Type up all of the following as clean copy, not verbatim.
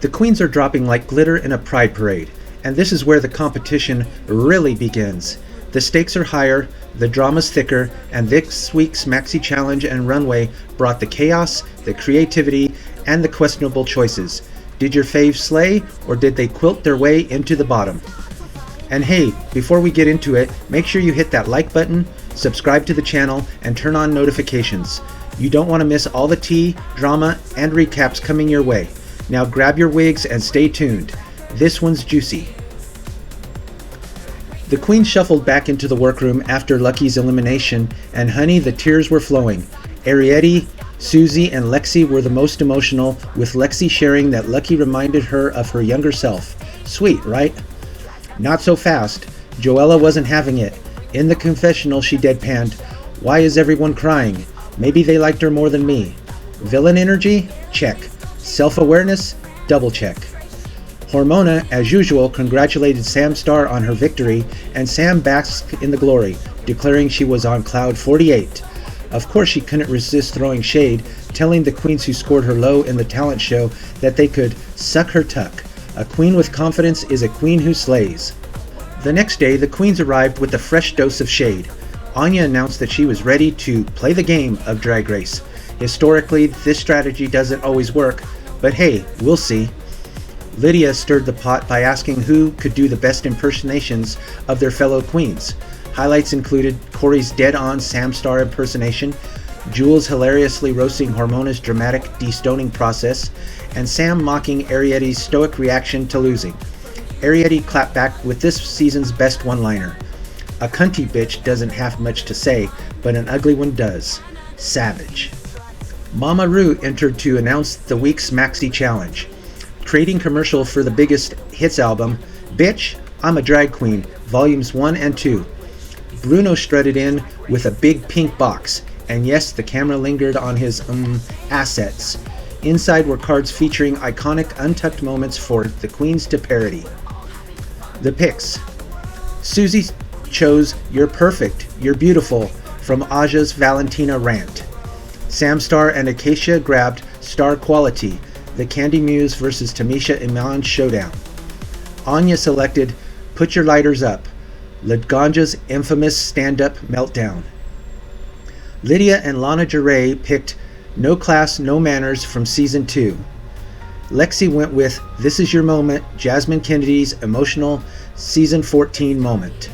The queens are dropping like glitter in a pride parade, and this is where the competition really begins. The stakes are higher, the drama's thicker, and this week's Maxi Challenge and Runway brought the chaos, the creativity, and the questionable choices. Did your faves slay, or did they quilt their way into the bottom? And hey, before we get into it, make sure you hit that like button, subscribe to the channel, and turn on notifications. You don't want to miss all the tea, drama, and recaps coming your way. Now grab your wigs and stay tuned. This one's juicy. The queen shuffled back into the workroom after Lucky's elimination, and honey, the tears were flowing. Ariete, Susie, and Lexi were the most emotional, with Lexi sharing that Lucky reminded her of her younger self. Sweet, right? Not so fast. Joella wasn't having it. In the confessional, she deadpanned, "Why is everyone crying? Maybe they liked her more than me." Villain energy? Check. Self-awareness? Double check. Hormona, as usual, congratulated Sam Starr on her victory, and Sam basked in the glory, declaring she was on cloud 48. Of course, she couldn't resist throwing shade, telling the queens who scored her low in the talent show that they could suck her tuck. A queen with confidence is a queen who slays. The next day, the queens arrived with a fresh dose of shade. Anya announced that she was ready to play the game of Drag Race. Historically, this strategy doesn't always work, but hey, we'll see. Lydia stirred the pot by asking who could do the best impersonations of their fellow queens. Highlights included Corey's dead-on Sam Starr impersonation, Jules hilariously roasting Hormona's dramatic de-stoning process, and Sam mocking Ariete's stoic reaction to losing. Ariete clapped back with this season's best one-liner. "A cunty bitch doesn't have much to say, but an ugly one does. Savage." Mama Ru entered to announce the week's Maxi Challenge. Creating commercial for the biggest hits album, Bitch, I'm a Drag Queen, Volumes 1 and 2. Bruno strutted in with a big pink box, and yes, the camera lingered on his assets. Inside were cards featuring iconic untucked moments for the queens to parody. The picks. Susie chose "You're Perfect, You're Beautiful" from Aja's Valentina rant. Sam Starr and Acacia grabbed "Star Quality," the Candy Muse versus Tamisha Iman showdown. Anya selected "Put Your Lighters Up," Laganja's infamous stand-up meltdown. Lydia and Lana Geray picked "No Class, No Manners" from Season 2. Lexi went with "This Is Your Moment," Jasmine Kennedy's emotional Season 14 moment.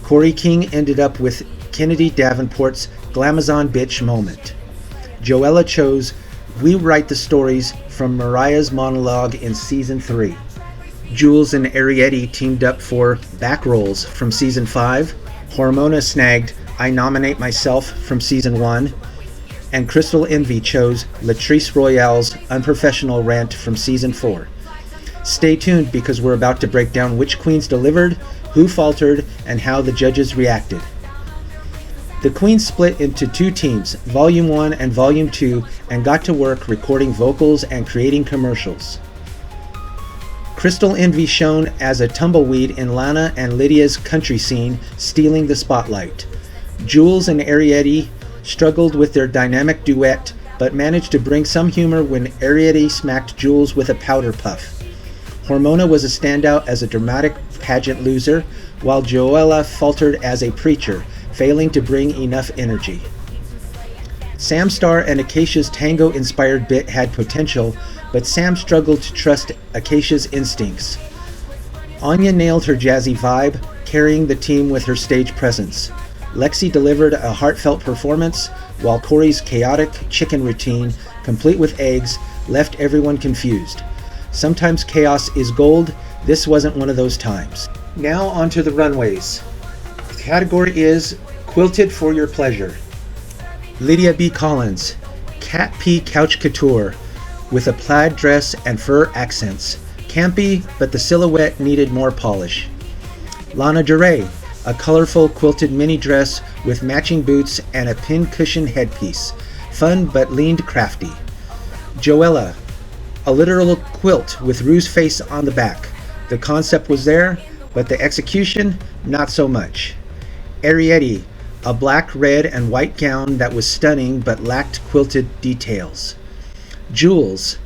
Corey King ended up with Kennedy Davenport's Glamazon Bitch moment. Joella chose "We Write the Stories" from Mariah's monologue in Season 3. Jules and Ariete teamed up for "Back Rolls" from Season 5. Hormona snagged "I Nominate Myself" from Season 1. And Crystal Envy chose Latrice Royale's unprofessional rant from Season 4. Stay tuned because we're about to break down which queens delivered, who faltered, and how the judges reacted. The queens split into two teams, Volume 1 and Volume 2, and got to work recording vocals and creating commercials. Crystal Envy shone as a tumbleweed in Lana and Lydia's country scene, stealing the spotlight. Jules and Ariete struggled with their dynamic duet, but managed to bring some humor when Ariete smacked Jules with a powder puff. Hormona was a standout as a dramatic pageant loser, while Joella faltered as a preacher, failing to bring enough energy. Sam Starr and Acacia's tango-inspired bit had potential, but Sam struggled to trust Acacia's instincts. Anya nailed her jazzy vibe, carrying the team with her stage presence. Lexi delivered a heartfelt performance, while Corey's chaotic chicken routine, complete with eggs, left everyone confused. Sometimes chaos is gold. This wasn't one of those times. Now onto the runways. The category is Quilted for Your Pleasure. Lydia B. Collins, Cat P. Couch Couture, with a plaid dress and fur accents. Campy, but the silhouette needed more polish. Lana Geray, a colorful quilted mini dress with matching boots and a pin-cushion headpiece. Fun but leaned crafty. Joella, a literal quilt with Rue's face on the back. The concept was there, but the execution, not so much. Ariete, a black, red, and white gown that was stunning but lacked quilted details. Jules,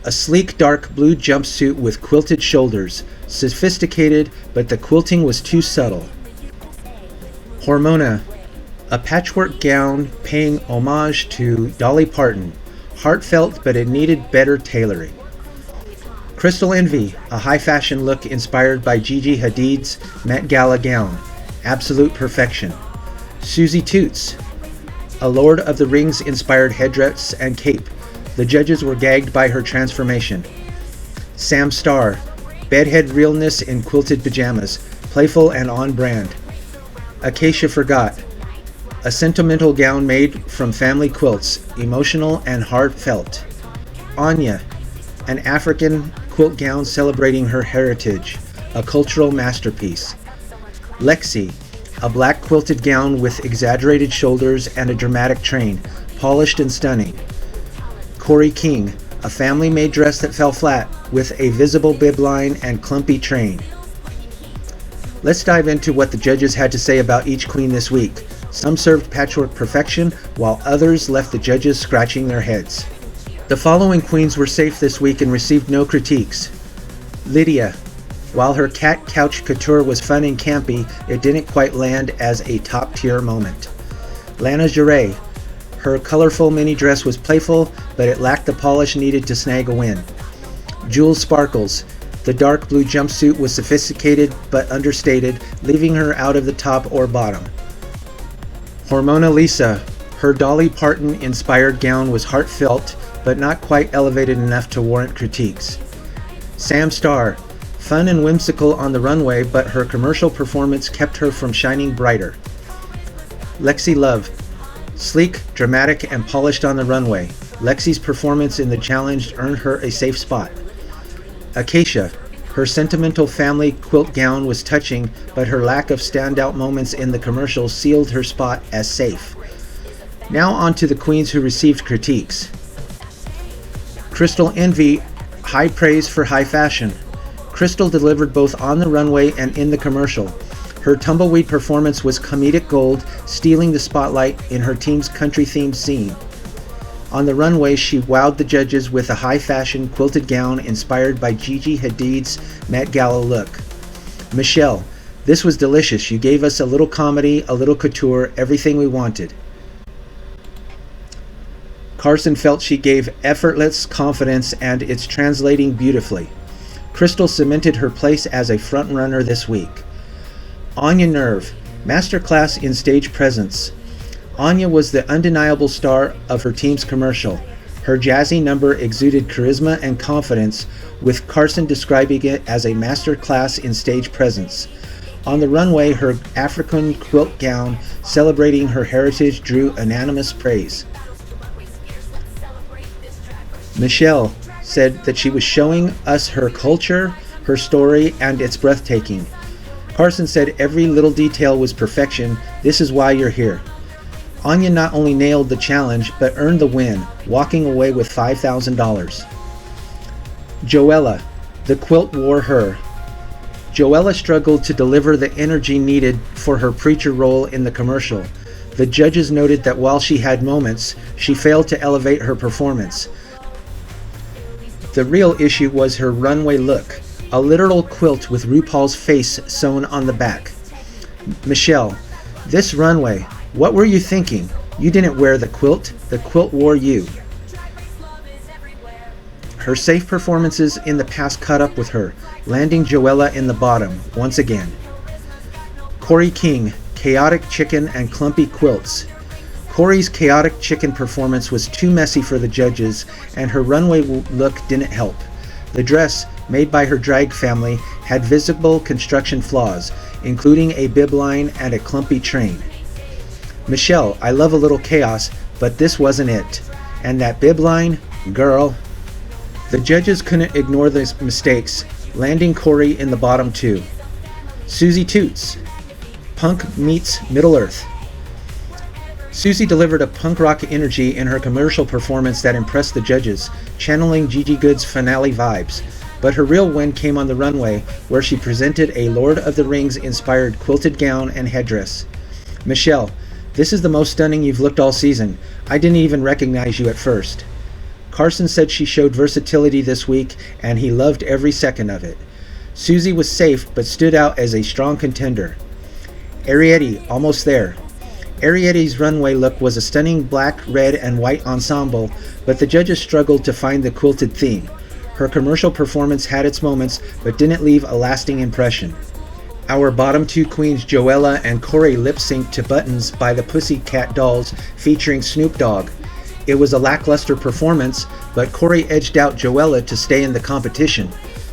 A sleek dark blue jumpsuit with quilted shoulders, sophisticated, but the quilting was too subtle. Hormona, a patchwork gown paying homage to Dolly Parton, heartfelt but it needed better tailoring. Crystal Envy, a high fashion look inspired by Gigi Hadid's Met Gala gown, absolute perfection. Susie Toots, a Lord of the Rings inspired headdress and cape. The judges were gagged by her transformation. Sam Starr, bedhead realness in quilted pajamas, playful and on brand. Acacia Forgot, a sentimental gown made from family quilts, emotional and heartfelt. Anya, an African quilt gown celebrating her heritage, a cultural masterpiece. Lexi, a black quilted gown with exaggerated shoulders and a dramatic train, polished and stunning. Corey King, a family-made dress that fell flat with a visible bib line and clumpy train. Let's dive into what the judges had to say about each queen this week. Some served patchwork perfection, while others left the judges scratching their heads. The following queens were safe this week and received no critiques. Lydia, while her cat couch couture was fun and campy, it didn't quite land as a top-tier moment. Lana Giray, her colorful mini dress was playful, but it lacked the polish needed to snag a win. Jules Sparkles, the dark blue jumpsuit was sophisticated but understated, leaving her out of the top or bottom. Hormona Lisa, her Dolly Parton inspired gown was heartfelt, but not quite elevated enough to warrant critiques. Sam Starr, fun and whimsical on the runway, but her commercial performance kept her from shining brighter. Lexi Love, sleek, dramatic, and polished on the runway. Lexi's performance in the challenge earned her a safe spot. Acacia, her sentimental family quilt gown was touching, but her lack of standout moments in the commercial sealed her spot as safe. Now on to the queens who received critiques. Crystal Envy, high praise for high fashion. Crystal delivered both on the runway and in the commercial. Her tumbleweed performance was comedic gold, stealing the spotlight in her team's country-themed scene. On the runway, she wowed the judges with a high-fashion quilted gown inspired by Gigi Hadid's Met Gala look. Michelle, this was delicious. You gave us a little comedy, a little couture, everything we wanted. Carson felt she gave effortless confidence and it's translating beautifully. Crystal cemented her place as a front-runner this week. Anya Nerve, masterclass in stage presence. Anya was the undeniable star of her team's commercial. Her jazzy number exuded charisma and confidence, with Carson describing it as a masterclass in stage presence. On the runway, her African quilt gown celebrating her heritage drew unanimous praise. Michelle said that she was showing us her culture, her story, and it's breathtaking. Carson said every little detail was perfection. This is why you're here. Anya not only nailed the challenge, but earned the win, walking away with $5,000. Joella, the quilt wore her. Joella struggled to deliver the energy needed for her preacher role in the commercial. The judges noted that while she had moments, she failed to elevate her performance. The real issue was her runway look, a literal quilt with RuPaul's face sewn on the back. Michelle, this runway, what were you thinking? You didn't wear the quilt wore you. Her safe performances in the past caught up with her, landing Joella in the bottom once again. Corey King, chaotic chicken and clumpy quilts. Corey's chaotic chicken performance was too messy for the judges, and her runway look didn't help. The dress, made by her drag family, had visible construction flaws, including a bib line and a clumpy train. Michelle, I love a little chaos, but this wasn't it. And that bib line, girl. The judges couldn't ignore the mistakes, landing Corey in the bottom two. Susie Toots, punk meets Middle Earth. Susie delivered a punk rock energy in her commercial performance that impressed the judges, channeling Gigi Good's finale vibes. But her real win came on the runway, where she presented a Lord of the Rings inspired quilted gown and headdress. Michelle, this is the most stunning you've looked all season. I didn't even recognize you at first. Carson said she showed versatility this week, and he loved every second of it. Susie was safe, but stood out as a strong contender. Arietti, almost there. Arietti's runway look was a stunning black, red, and white ensemble, but the judges struggled to find the quilted theme. Her commercial performance had its moments, but didn't leave a lasting impression. Our bottom two queens, Joella and Corey, lip-synced to Buttons by the Pussycat Dolls featuring Snoop Dogg. It was a lackluster performance, but Corey edged out Joella to stay in the competition.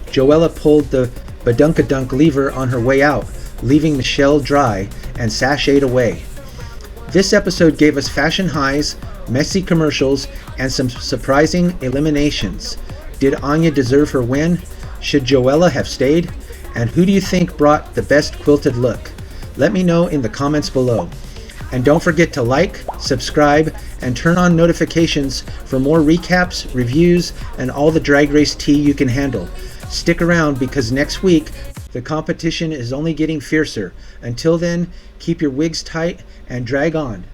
Joella pulled the badunkadunk lever on her way out, leaving Michelle dry, and sashayed away. This episode gave us fashion highs, messy commercials, and some surprising eliminations. Did Anya deserve her win? Should Joella have stayed? And who do you think brought the best quilted look? Let me know in the comments below. And don't forget to like, subscribe, and turn on notifications for more recaps, reviews, and all the Drag Race tea you can handle. Stick around because next week, the competition is only getting fiercer. Until then, keep your wigs tight and drag on.